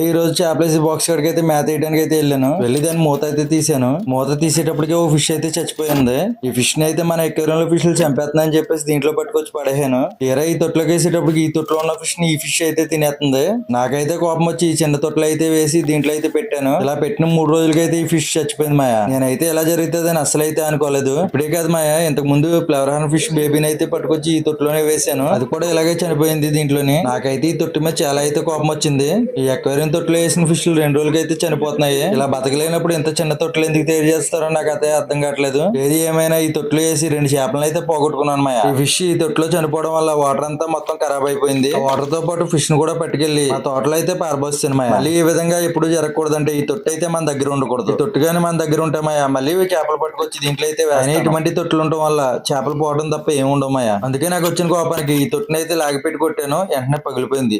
ఈ రోజు చేపలేసి బాక్స్ కాడికి అయితే మేత వేయడానికి అయితే వెళ్ళాను. వెళ్ళి దాన్ని మూత అయితే తీసాను. మూత తీసేటప్పటికి ఓ ఫిష్ అయితే చచ్చిపోయింది. ఈ ఫిష్ ని అయితే మన ఎక్వేరియం లో ఫిష్లు చంపేస్తున్నాయని చెప్పేసి దీంట్లో పట్టుకొచ్చి పడేసాను. తీరా ఈ తొట్లోకి వేసేటప్పటికి ఈ తొట్లో ఉన్న ఫిష్ ని ఈ ఫిష్ అయితే తినేస్తుంది. నాకైతే కోపం వచ్చి ఈ చిన్న తొట్లో అయితే వేసి దీంట్లో అయితే పెట్టాను. ఇలా పెట్టిన 3 రోజులకైతే ఈ ఫిష్ చచ్చిపోయింది మాయా. నేనైతే ఎలా జరుగుతుంది అని అసలు అయితే అనుకోలేదు. ఇప్పుడే కాదు మాయా, ఇంతకు ముందు ఫ్లవర్ హార్న్ ఫిష్ బేబీని అయితే పట్టుకొచ్చి ఈ తొట్టులోనే వేసాను. అది కూడా ఇలాగే చనిపోయింది దీంట్లోని. నాకైతే ఈ తొట్టు మీద చాలా అయితే కోపం వచ్చింది. ఈ అక్వేరియం తొట్టులో వేసిన ఫిష్లు 2 రోజులకి అయితే చనిపోతున్నాయి. ఇలా బతకలేనప్పుడు ఇంత చిన్న తొట్టులు ఎందుకు తయారు చేస్తారో నాకు అయితే అర్థం కావట్లేదు. ఏది ఏమైనా ఈ తొట్టులో వేసి 2 చేపలను అయితే పోగొట్టుకున్నాను మాయా. ఈ ఫిష్ ఈ తొట్టులో చనిపోవడం వల్ల వాటర్ అంతా మొత్తం ఖరాబ్ అయిపోయింది. వాటర్ తో పాటు ఫిష్ ను కూడా పట్టుకెళ్లి మా తోటలో అయితే పారబోస్తాను మాయా. మళ్ళీ ఈ విధంగా ఎప్పుడు జరగకూడదంటే ఈ తొట్టు అయితే మన దగ్గర ఉండకూడదు. ఈ తొట్టు కానీ మన దగ్గర ఉంటాయి మాయా, మళ్ళీ చేపలు పట్టుకొచ్చి దీంట్లో అయితే ఇటువంటి తొట్టులు ఉండటం వల్ల చేపలు పోవడం తప్ప ఏమి ఉండవు మాయా. అందుకే నాకు వచ్చిన కోపానికి ఈ తొట్టుని అయితే లాగిపెట్టి కొట్టాను. వెంటనే పగిలిపోయింది.